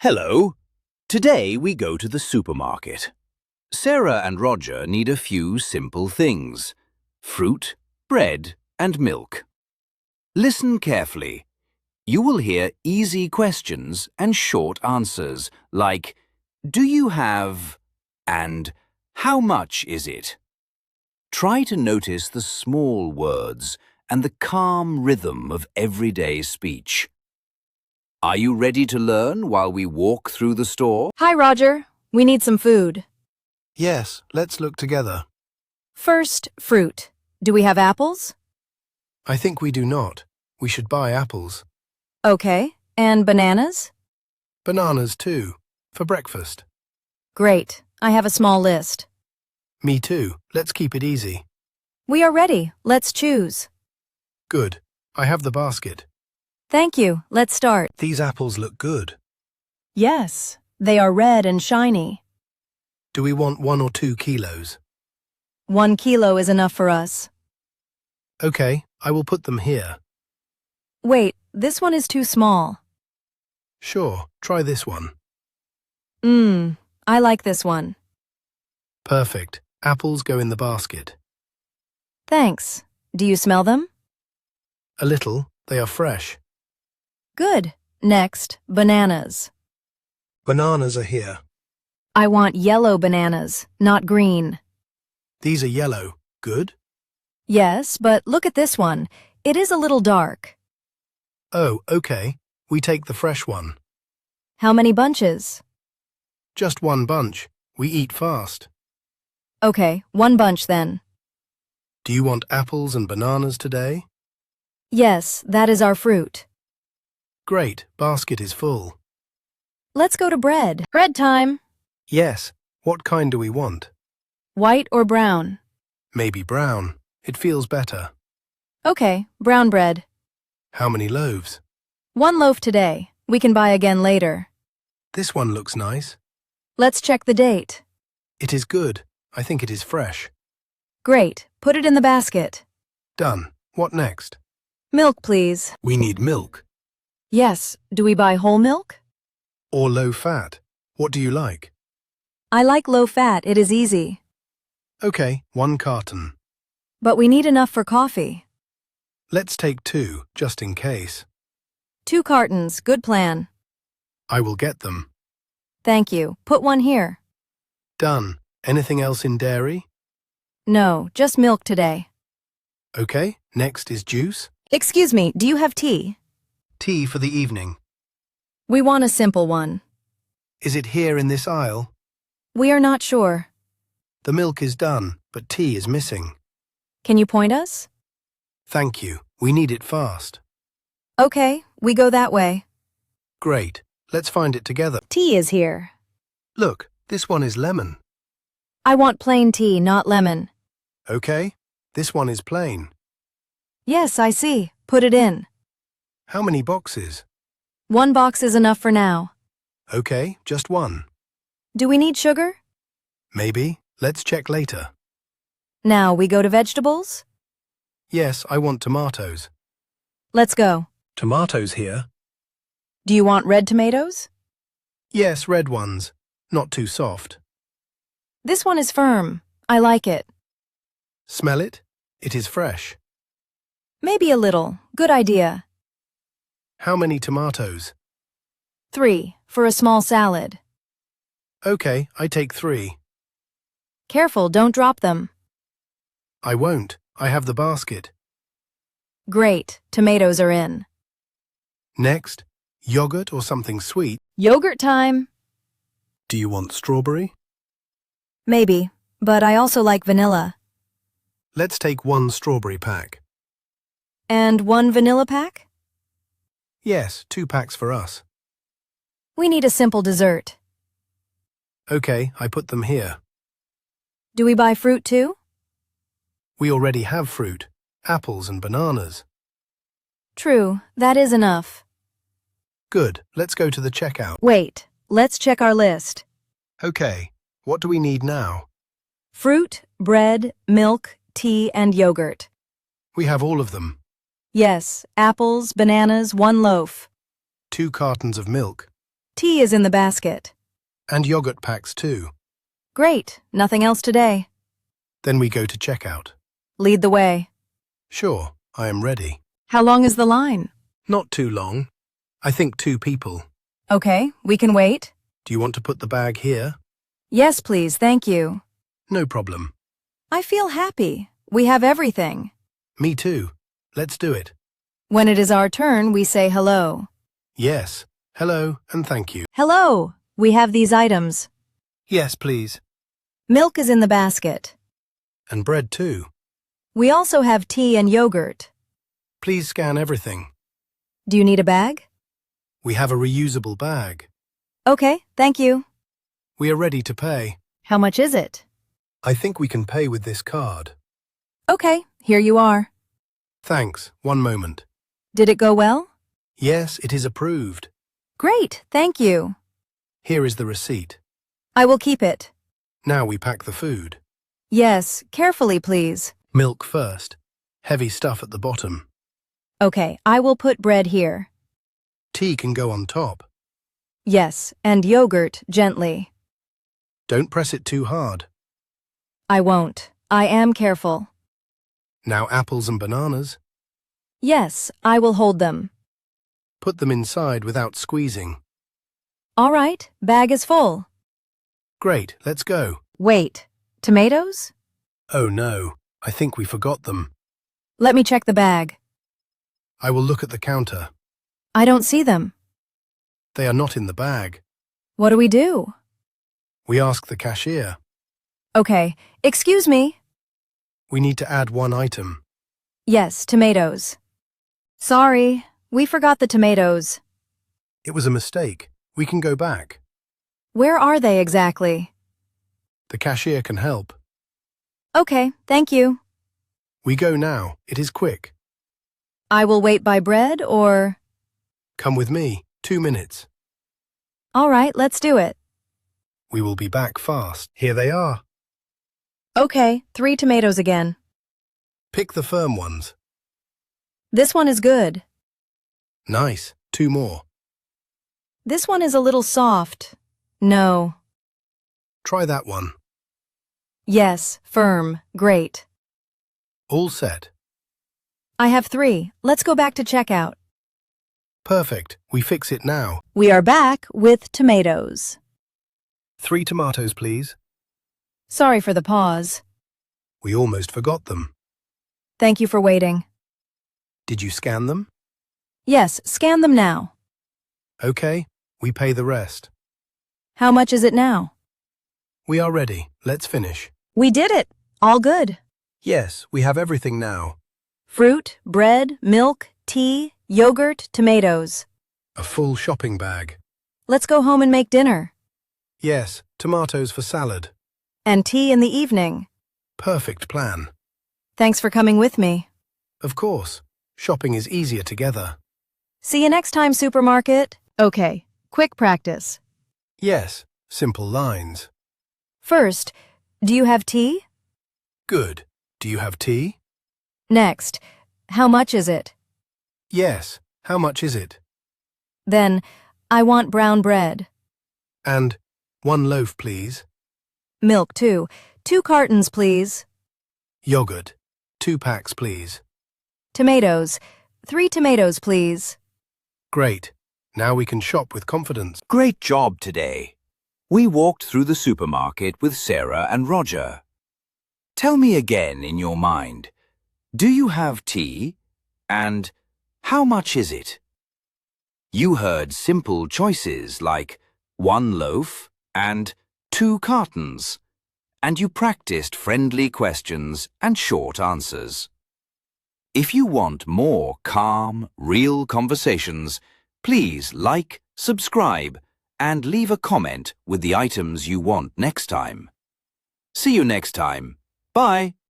Hello. Today we go to the supermarket. Sarah and Roger need a few simple things: fruit, bread, and milk. Listen carefully. You will hear easy questions and short answers, like, "Do you have?" and "How much is it?" Try to notice the small words and the calm rhythm of everyday speech. Are you ready to learn while we walk through the store? Hi, Roger. We need some food. Yes, let's look together. First, fruit. Do we have apples? I think we do not. We should buy apples. Okay. And bananas? Bananas too, for breakfast. Great. I have a small list. Me too. Let's keep it easy. We are ready. Let's choose. Good. I have the basket. Thank you. Let's start. These apples look good. Yes. They are red and shiny. Do we want 1 or 2 kilos? 1 kilo is enough for us. Okay, I will put them here. Wait, this one is too small. Sure, try this one. I like this one. Perfect. Apples go in the basket. Thanks. Do you smell them? A little. They are fresh. Good. Next, bananas. Bananas are here. I want yellow bananas, not green. These are yellow. Good? Yes, but look at this one. It is a little dark. Oh, okay. We take the fresh one. How many bunches? Just 1 bunch. We eat fast. Okay, 1 bunch then. Do you want apples and bananas today? Yes, that is our fruit. Great, basket is full. Let's go to bread. Bread time. Yes, what kind do we want? White or brown? Maybe brown. It feels better. Okay, brown bread. How many loaves? 1 loaf today. We can buy again later. This one looks nice. Let's check the date. It is good. I think it is fresh. Great, put it in the basket. Done. What next? Milk, please. We need milk. Yes, do we buy whole milk? Or low fat. What do you like? I like low fat, it is easy. Okay, 1 carton. But we need enough for coffee. Let's take 2, just in case. 2 cartons, good plan. I will get them. Thank you. Put 1 here. Done. Anything else in dairy? No, just milk today. Okay, next is juice. Excuse me, do you have tea? Tea for the evening. We want a simple one. Is it here in this aisle? We are not sure. The milk is done, but tea is missing. Can you point us? Thank you. We need it fast. Okay, we go that way. Great. Let's find it together. Tea is here. Look, this one is lemon. I want plain tea, not lemon. Okay, this one is plain. Yes, I see. Put it in. How many boxes? 1 box is enough for now. Okay, just 1. Do we need sugar? Maybe. Let's check later. Now we go to vegetables? Yes, I want tomatoes. Let's go. Tomatoes here? Do you want red tomatoes? Yes, red ones. Not too soft. This one is firm. I like it. Smell it? It is fresh. Maybe a little. Good idea. How many tomatoes? 3, for a small salad. Okay, I take 3. Careful, don't drop them. I won't. I have the basket. Great, tomatoes are in. Next, yogurt or something sweet. Yogurt time. Do you want strawberry? Maybe, but I also like vanilla. Let's take 1 strawberry pack. And 1 vanilla pack? Yes, 2 packs for us. We need a simple dessert. Okay, I put them here. Do we buy fruit too? We already have fruit, apples and bananas. True, that is enough. Good, let's go to the checkout. Wait, let's check our list. Okay, what do we need now? Fruit, bread, milk, tea, and yogurt. We have all of them. Yes, apples, bananas, 1 loaf. 2 cartons of milk. Tea is in the basket. And yogurt packs too. Great. Nothing else today. Then we go to checkout. Lead the way. Sure, I am ready. How long is the line? Not too long. I think 2 people. Okay, we can wait. Do you want to put the bag here? Yes, please, thank you. No problem. I feel happy. We have everything. Me too. Let's do it. When it is our turn, we say hello. Yes. Hello and thank you. Hello, we have these items. Yes, please. Milk is in the basket. And bread too. We also have tea and yogurt. Please scan everything. Do you need a bag? We have a reusable bag. Okay, thank you. We are ready to pay. How much is it? I think we can pay with this card. Okay, here you are. Thanks. One moment. Did it go well? Yes, it is approved. Great, thank you. Here is the receipt. I will keep it. Now we pack the food. Yes, carefully, please. Milk first. Heavy stuff at the bottom. Okay, I will put bread here. Tea can go on top. Yes, and yogurt gently. Don't press it too hard. I won't. I am careful. Now apples and bananas. Yes, I will hold them. Put them inside without squeezing. All right, bag is full. Great, let's go. Wait, tomatoes? Oh no, I think we forgot them. Let me check the bag. I will look at the counter. I don't see them. They are not in the bag. What do we do? We ask the cashier. Okay, excuse me. We need to add 1 item. Yes, tomatoes. Sorry, we forgot the tomatoes. It was a mistake. We can go back. Where are they exactly? The cashier can help. Okay, thank you. We go now. It is quick. I will wait by bread or... Come with me. 2 minutes. All right, let's do it. We will be back fast. Here they are. Okay, 3 tomatoes again. Pick the firm ones. This one is good. Nice. 2 more. This one is a little soft. No. Try that one. Yes, firm. Great. All set. I have 3. Let's go back to checkout. Perfect. We fix it now. We are back with tomatoes. 3 tomatoes, please. Sorry for the pause. We almost forgot them. Thank you for waiting. Did you scan them? Yes, scan them now. Okay. We pay the rest. How much is it now? We are ready. Let's finish. We did it. All good. Yes, we have everything now. Fruit, bread, milk, tea, yogurt, tomatoes. A full shopping bag. Let's go home and make dinner. Yes, tomatoes for salad. And tea in the evening. Perfect plan. Thanks for coming with me. Of course. Shopping is easier together. See you next time, supermarket. Okay, quick practice. Yes, simple lines. First, do you have tea? Good. Do you have tea? Next, how much is it? Yes. How much is it? Then, I want brown bread. And 1 loaf, please. Milk, too. 2 cartons, please. Yogurt. 2 packs, please. Tomatoes. 3 tomatoes, please. Great. Now we can shop with confidence. Great job today. We walked through the supermarket with Sarah and Roger. Tell me again in your mind, do you have tea? And how much is it? You heard simple choices like 1 loaf and 2 cartons, and you practiced friendly questions and short answers. If you want more calm, real conversations, please like, subscribe, and leave a comment with the items you want next time. See you next time. Bye.